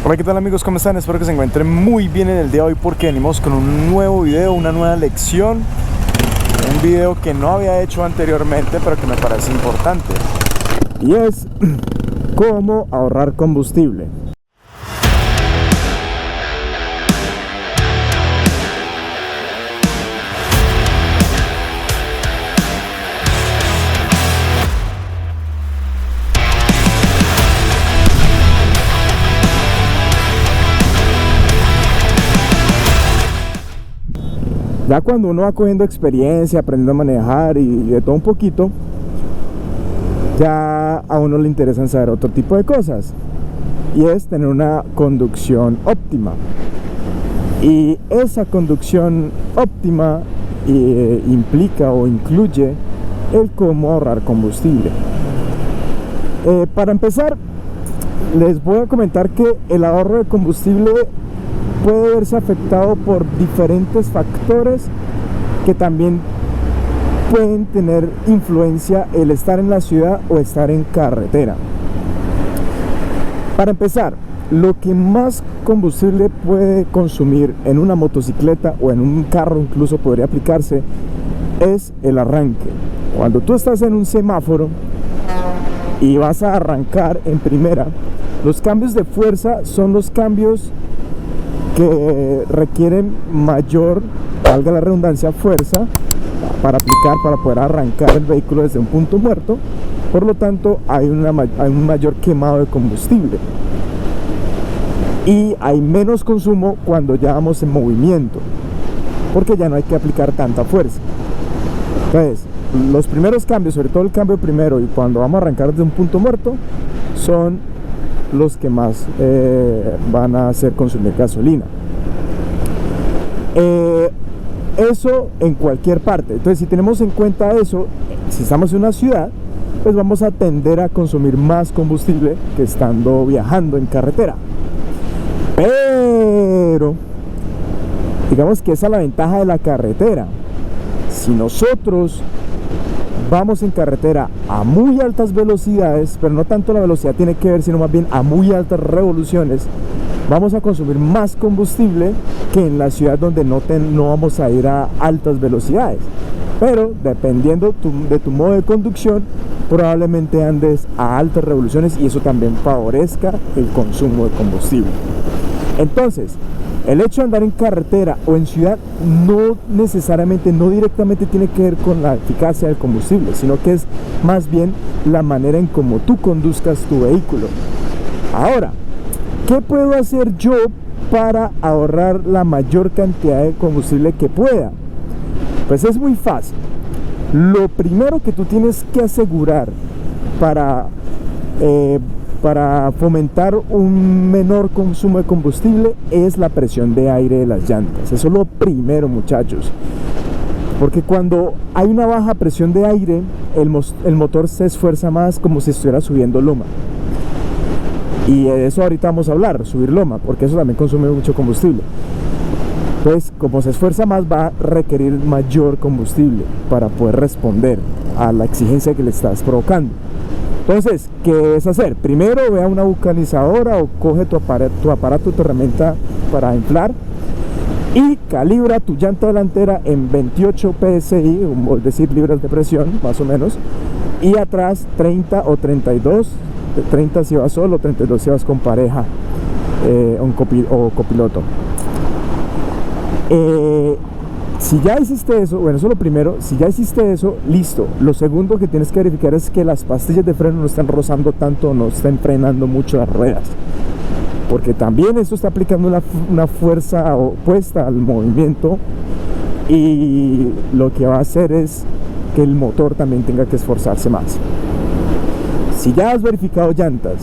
Hola, ¿qué tal amigos? ¿Cómo están? Espero que se encuentren muy bien en el día de hoy porque venimos con un nuevo video, una nueva lección. Un video que no había hecho anteriormente, pero que me parece importante. Y es cómo ahorrar combustible. Ya cuando uno va cogiendo experiencia, aprendiendo a manejar y de todo un poquito, ya a uno le interesan saber otro tipo de cosas, y es tener una conducción óptima. Y esa conducción óptima implica o incluye el cómo ahorrar combustible. Para empezar, les voy a comentar que el ahorro de combustible puede verse afectado por diferentes factores que también pueden tener influencia el estar en la ciudad o estar en carretera. Para empezar, lo que más combustible puede consumir en una motocicleta o en un carro incluso podría aplicarse es el arranque. Cuando tú estás en un semáforo y vas a arrancar en primera, los cambios de fuerza son los cambios que requieren mayor, valga la redundancia, fuerza para aplicar, para poder arrancar el vehículo desde un punto muerto. Por lo tanto, hay un mayor quemado de combustible y hay menos consumo cuando ya vamos en movimiento, porque ya no hay que aplicar tanta fuerza. Entonces, los primeros cambios, sobre todo el cambio primero y cuando vamos a arrancar desde un punto muerto, son los que más van a hacer consumir gasolina. Eso en cualquier parte. Entonces, si tenemos en cuenta eso, si estamos en una ciudad, pues vamos a tender a consumir más combustible que estando viajando en carretera. Pero digamos que esa es la ventaja de la carretera. Si nosotros vamos en carretera a muy altas velocidades, pero no tanto la velocidad tiene que ver, sino más bien a muy altas revoluciones, vamos a consumir más combustible que en la ciudad donde no vamos a ir a altas velocidades. Pero dependiendo de tu modo de conducción, probablemente andes a altas revoluciones y eso también favorezca el consumo de combustible. Entonces, el hecho de andar en carretera o en ciudad no necesariamente, no directamente tiene que ver con la eficacia del combustible, sino que es más bien la manera en cómo tú conduzcas tu vehículo. Ahora, ¿qué puedo hacer yo para ahorrar la mayor cantidad de combustible que pueda? Pues es muy fácil. Lo primero que tú tienes que asegurar para fomentar un menor consumo de combustible es la presión de aire de las llantas. Eso es lo primero, muchachos, porque cuando hay una baja presión de aire, el motor se esfuerza más, como si estuviera subiendo loma. Y de eso ahorita vamos a hablar, subir loma, porque eso también consume mucho combustible. Pues como se esfuerza más, va a requerir mayor combustible para poder responder a la exigencia que le estás provocando. Entonces, ¿qué es hacer? Primero, ve a una vulcanizadora o coge tu aparato, tu herramienta para inflar y calibra tu llanta delantera en 28 psi, es decir, libras de presión, más o menos, y atrás 30 o 32, 30 si vas solo, 32 si vas con pareja o copiloto. Si ya hiciste eso, bueno, eso es lo primero. Si ya hiciste eso, listo. Lo segundo que tienes que verificar es que las pastillas de freno no estén rozando tanto, no estén frenando mucho las ruedas, porque también eso está aplicando una fuerza opuesta al movimiento, y lo que va a hacer es que el motor también tenga que esforzarse más. Si ya has verificado llantas,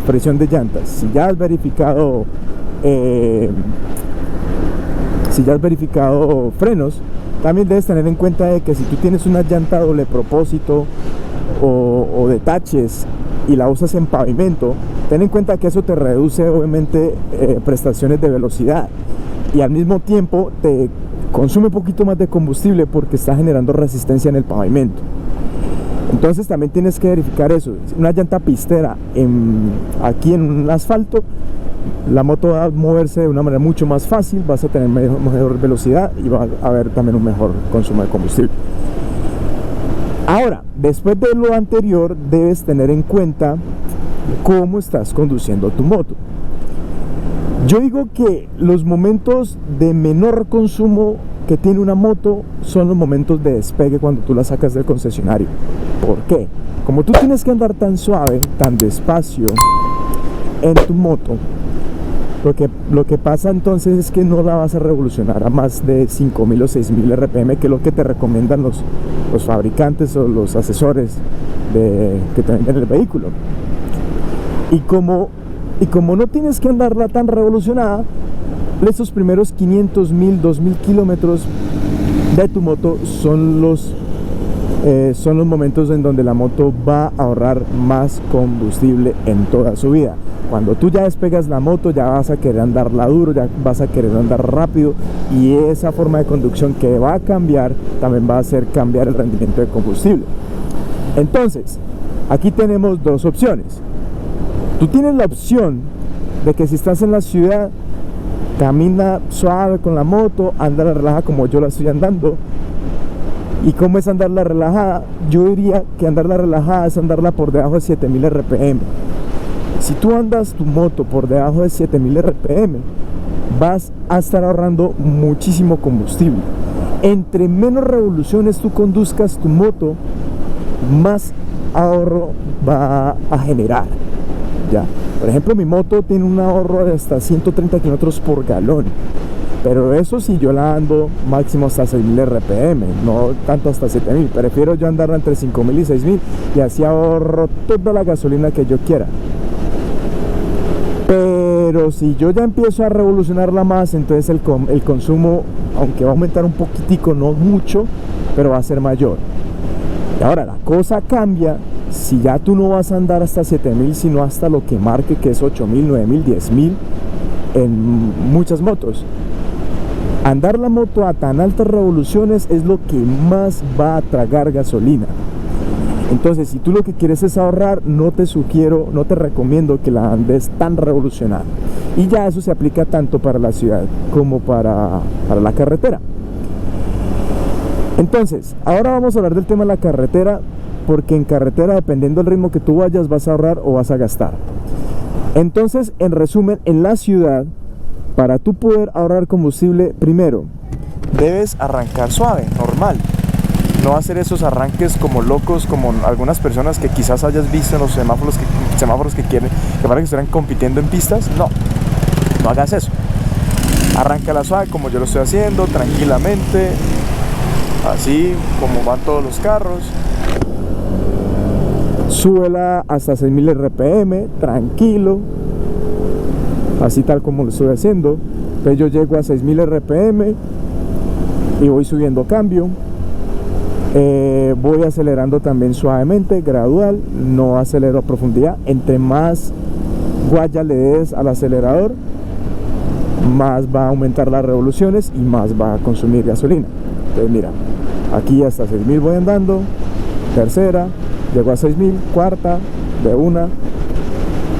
presión de llantas, si ya has verificado frenos, también debes tener en cuenta de que si tú tienes una llanta doble propósito o de taches y la usas en pavimento, ten en cuenta que eso te reduce obviamente prestaciones de velocidad y al mismo tiempo te consume un poquito más de combustible porque está generando resistencia en el pavimento. Entonces también tienes que verificar eso. Una llanta pistera aquí en un asfalto la moto va a moverse de una manera mucho más fácil, vas a tener mejor velocidad y va a haber también un mejor consumo de combustible. Ahora, después de lo anterior, debes tener en cuenta cómo estás conduciendo tu moto. Yo digo que los momentos de menor consumo que tiene una moto son los momentos de despegue cuando tú la sacas del concesionario. ¿Por qué? Como tú tienes que andar tan suave, tan despacio en tu moto, lo que pasa entonces es que no la vas a revolucionar a más de 5.000 o 6.000 RPM, que es lo que te recomiendan los fabricantes o los asesores que te venden el vehículo. Y como no tienes que andarla tan revolucionada, esos primeros 500.000, 2.000 kilómetros de tu moto son los momentos en donde la moto va a ahorrar más combustible en toda su vida. Cuando tú ya despegas la moto, ya vas a querer andarla duro, ya vas a querer andar rápido, y esa forma de conducción que va a cambiar también va a hacer cambiar el rendimiento de combustible. Entonces, aquí tenemos dos opciones. Tú tienes la opción de que si estás en la ciudad, camina suave con la moto, anda la relajada como yo la estoy andando. ¿Y cómo es andarla relajada? Yo diría que andarla relajada es andarla por debajo de 7.000 RPM. Si tú andas tu moto por debajo de 7.000 RPM, vas a estar ahorrando muchísimo combustible. Entre menos revoluciones tú conduzcas tu moto, más ahorro va a generar. Ya. Por ejemplo, mi moto tiene un ahorro de hasta 130 kilómetros por galón. Pero eso si yo la ando máximo hasta 6.000 RPM, no tanto hasta 7.000. Prefiero yo andarla entre 5.000 y 6.000 y así ahorro toda la gasolina que yo quiera. Pero si yo ya empiezo a revolucionarla más, entonces el consumo, aunque va a aumentar un poquitico, no mucho, pero va a ser mayor. Y ahora la cosa cambia si ya tú no vas a andar hasta 7.000, sino hasta lo que marque, que es 8.000, 9.000, 10.000 en muchas motos. Andar la moto a tan altas revoluciones es lo que más va a tragar gasolina. Entonces, si tú lo que quieres es ahorrar, no te recomiendo que la andes tan revolucionada. Y ya eso se aplica tanto para la ciudad como para la carretera. Entonces, ahora vamos a hablar del tema de la carretera, porque en carretera, dependiendo del ritmo que tú vayas, vas a ahorrar o vas a gastar. Entonces, en resumen, en la ciudad, para tú poder ahorrar combustible, primero, debes arrancar suave, normal. No hacer esos arranques como locos, como algunas personas que quizás hayas visto en los semáforos que quieren, que parece que estuvieran compitiendo en pistas. No hagas eso. Arráncala suave como yo lo estoy haciendo, tranquilamente, así como van todos los carros. Súbela hasta 6.000 RPM, tranquilo, así tal como lo estoy haciendo. Entonces yo llego a 6.000 RPM y voy subiendo cambio. Voy acelerando también suavemente, gradual, no acelero a profundidad. Entre más guaya le des al acelerador, más va a aumentar las revoluciones y más va a consumir gasolina. Entonces mira, aquí hasta 6.000 voy andando, tercera, llego a 6.000, cuarta, de una,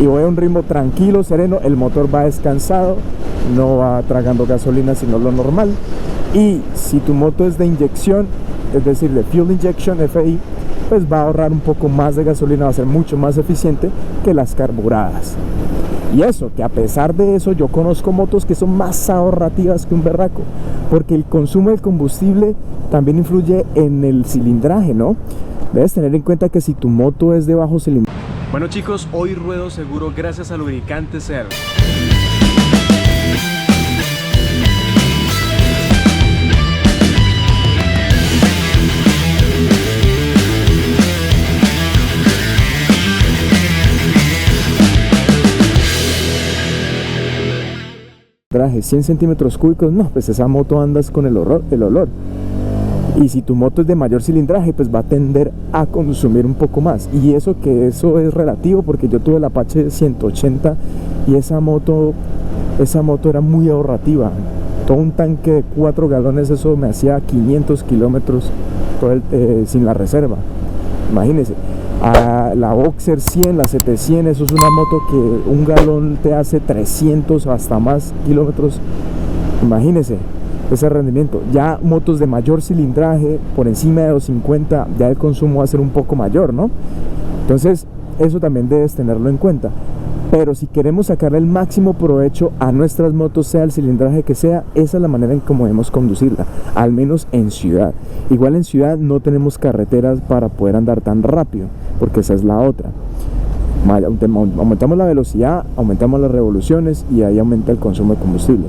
y voy a un ritmo tranquilo, sereno. El motor va descansado, no va tragando gasolina sino lo normal. Y si tu moto es de inyección, es decir, de fuel injection, FI, pues va a ahorrar un poco más de gasolina, va a ser mucho más eficiente que las carburadas. Y eso, que a pesar de eso, yo conozco motos que son más ahorrativas que un berraco, porque el consumo del combustible también influye en el cilindraje, ¿no? Debes tener en cuenta que si tu moto es de bajo cilindraje. Bueno chicos, hoy ruedo seguro gracias a Lubricante Cero. Traje 100 centímetros cúbicos, no, pues esa moto andas con el olor. Y si tu moto es de mayor cilindraje, pues va a tender a consumir un poco más. Y eso es relativo, porque yo tuve el Apache 180 y esa moto era muy ahorrativa. Todo un tanque de 4 galones, eso me hacía 500 kilómetros sin la reserva. Imagínense. La Boxer 100, la 700, eso es una moto que un galón te hace 300 o hasta más kilómetros. Imagínense ese rendimiento. Ya motos de mayor cilindraje, por encima de 250, ya el consumo va a ser un poco mayor, ¿no? Entonces eso también debes tenerlo en cuenta. Pero si queremos sacarle el máximo provecho a nuestras motos, sea el cilindraje que sea, esa es la manera en cómo debemos conducirla, al menos en ciudad. Igual en ciudad no tenemos carreteras para poder andar tan rápido, porque esa es la otra. Aumentamos la velocidad, aumentamos las revoluciones y ahí aumenta el consumo de combustible.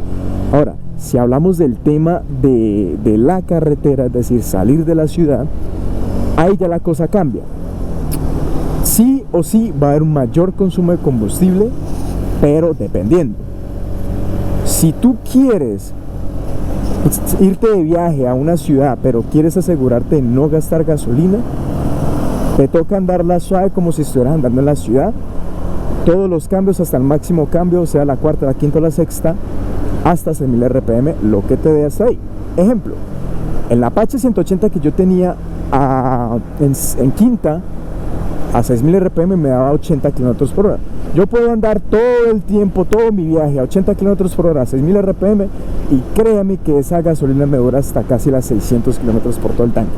Ahora, si hablamos del tema de la carretera, es decir, salir de la ciudad, ahí ya la cosa cambia. Sí o sí va a haber un mayor consumo de combustible, pero dependiendo. Si tú quieres irte de viaje a una ciudad, pero quieres asegurarte de no gastar gasolina, te toca andarla suave como si estuvieras andando en la ciudad. Todos los cambios hasta el máximo cambio, sea la cuarta, la quinta o la sexta, hasta 6000 RPM, lo que te dé hasta ahí. Ejemplo, en la Apache 180 que yo tenía en quinta, a 6000 RPM me daba 80 km por hora. Yo puedo andar todo el tiempo, todo mi viaje a 80 km por hora, a 6000 RPM, y créame que esa gasolina me dura hasta casi las 600 km por todo el tanque.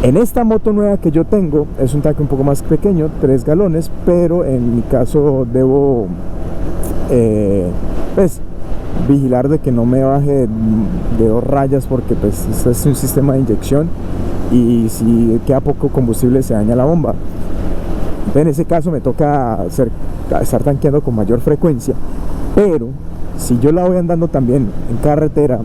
En esta moto nueva que yo tengo, es un tanque un poco más pequeño, 3 galones, pero en mi caso debo pues vigilar de que no me baje de 2 rayas, porque pues este es un sistema de inyección y si queda poco combustible se daña la bomba. Entonces, en ese caso me toca estar tanqueando con mayor frecuencia. Pero si yo la voy andando también en carretera,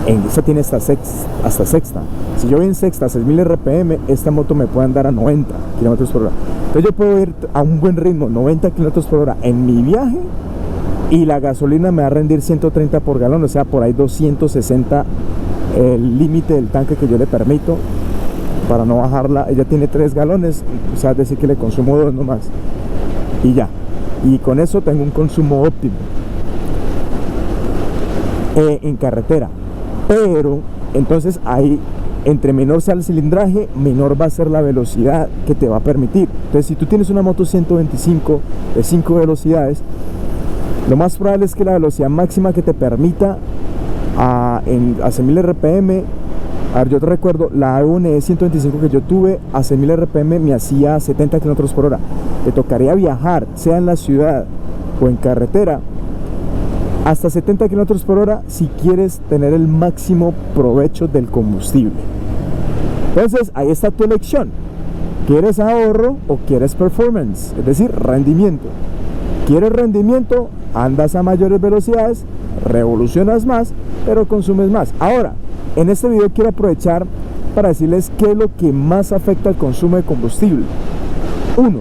esta tiene hasta sexta. Si yo voy en sexta a 6000 RPM, esta moto me puede andar a 90 km por hora. Entonces yo puedo ir a un buen ritmo, 90 km por hora en mi viaje, y la gasolina me va a rendir 130 por galón, o sea, por ahí 260 el límite del tanque que yo le permito para no bajarla. Ella tiene 3 galones, o sea, es decir que le consumo 2 nomás y ya, y con eso tengo un consumo óptimo en carretera. Pero entonces ahí, entre menor sea el cilindraje, menor va a ser la velocidad que te va a permitir. Entonces, si tú tienes una moto 125 de 5 velocidades, lo más probable es que la velocidad máxima que te permita a 6000 RPM, a ver, yo te recuerdo, la AVN 125 que yo tuve a 6000 RPM me hacía 70 km por hora. Te tocaría viajar, sea en la ciudad o en carretera, hasta 70 km por hora si quieres tener el máximo provecho del combustible. Entonces ahí está tu elección. ¿Quieres ahorro o quieres performance? Es decir, rendimiento. ¿Quieres rendimiento? Andas a mayores velocidades, revolucionas más, pero consumes más. Ahora, en este video quiero aprovechar para decirles qué es lo que más afecta al consumo de combustible. 1.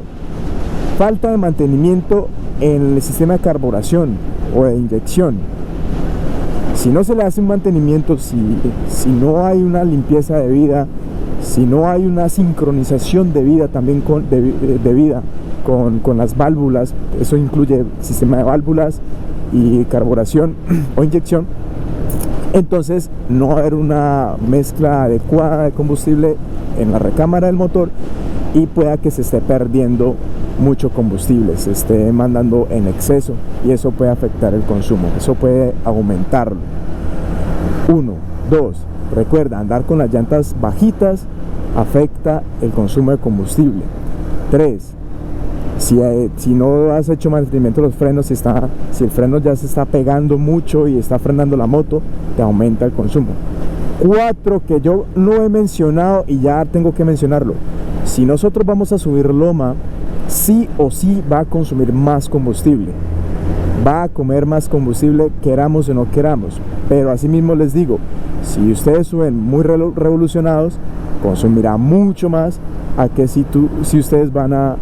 Falta de mantenimiento en el sistema de carburación o de inyección. Si no se le hace un mantenimiento, si no hay una limpieza debida, si no hay una sincronización debida también con las válvulas, eso incluye sistema de válvulas y carburación o inyección, entonces no va a haber una mezcla adecuada de combustible en la recámara del motor y pueda que se esté perdiendo mucho combustible, se esté mandando en exceso, y eso puede afectar el consumo, eso puede aumentarlo. 1, 2, recuerda, andar con las llantas bajitas afecta el consumo de combustible. 3, si no has hecho mantenimiento de los frenos, si el freno ya se está pegando mucho y está frenando la moto, te aumenta el consumo. 4, que yo no he mencionado y ya tengo que mencionarlo: si nosotros vamos a subir loma, sí o sí va a consumir más combustible, va a comer más combustible, queramos o no queramos. Pero asimismo les digo, si ustedes suben muy revolucionados, consumirá mucho más a que si ustedes van no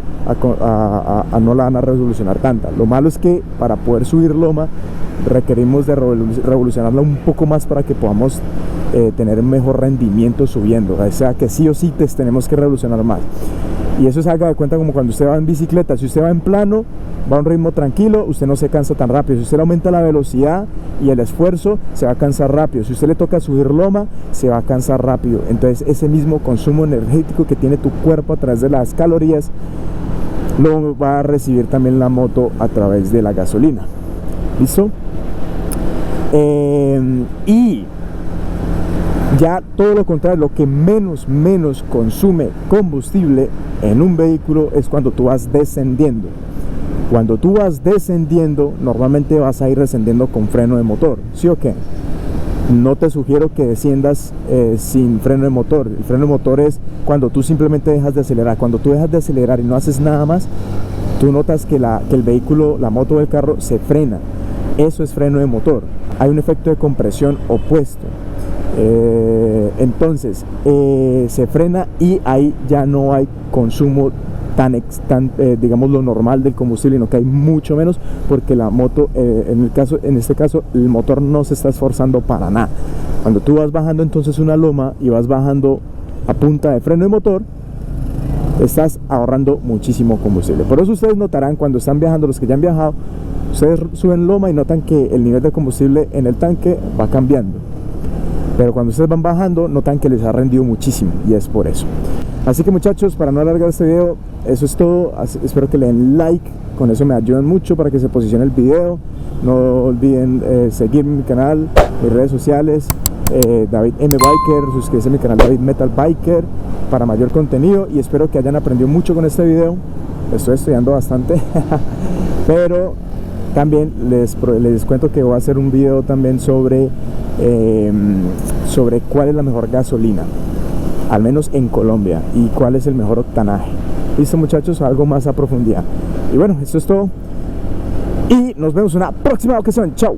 la van a revolucionar tanta. Lo malo es que para poder subir loma requerimos de revolucionarla un poco más para que podamos tener mejor rendimiento subiendo, o sea que sí o sí tenemos que revolucionar más. Y eso se haga de cuenta como cuando usted va en bicicleta. Si usted va en plano, va a un ritmo tranquilo, usted no se cansa tan rápido. Si usted aumenta la velocidad y el esfuerzo, se va a cansar rápido. Si usted le toca subir loma, se va a cansar rápido. Entonces ese mismo consumo energético que tiene tu cuerpo a través de las calorías, lo va a recibir también la moto a través de la gasolina. ¿Listo? Y ya todo lo contrario, lo que menos consume combustible en un vehículo es cuando tú vas descendiendo. Cuando tú vas descendiendo, normalmente vas a ir descendiendo con freno de motor, ¿sí o qué? No te sugiero que desciendas sin freno de motor. El freno de motor es cuando tú simplemente dejas de acelerar. Cuando tú dejas de acelerar y no haces nada más, tú notas que el vehículo, la moto o el carro se frena. Eso es freno de motor. Hay un efecto de compresión opuesto. Entonces se frena y ahí ya no hay consumo tan digamos lo normal del combustible, sino que hay mucho menos, porque la moto en este caso el motor no se está esforzando para nada. Cuando tú vas bajando entonces una loma y vas bajando a punta de freno de motor, estás ahorrando muchísimo combustible. Por eso ustedes notarán cuando están viajando, los que ya han viajado, ustedes suben loma y notan que el nivel de combustible en el tanque va cambiando. Pero cuando ustedes van bajando, notan que les ha rendido muchísimo, y es por eso. Así que muchachos, para no alargar este video, eso es todo. Espero que le den like, con eso me ayudan mucho para que se posicione el video. No olviden seguirme en mi canal, mis redes sociales, David M Biker, suscríbete a mi canal David Metal Biker para mayor contenido, y espero que hayan aprendido mucho con este video. Estoy estudiando bastante, pero también les cuento que voy a hacer un video también sobre cuál es la mejor gasolina, al menos en Colombia, y cuál es el mejor octanaje. Listo muchachos, algo más a profundidad. Y bueno, esto es todo, y nos vemos en una próxima ocasión. Chao.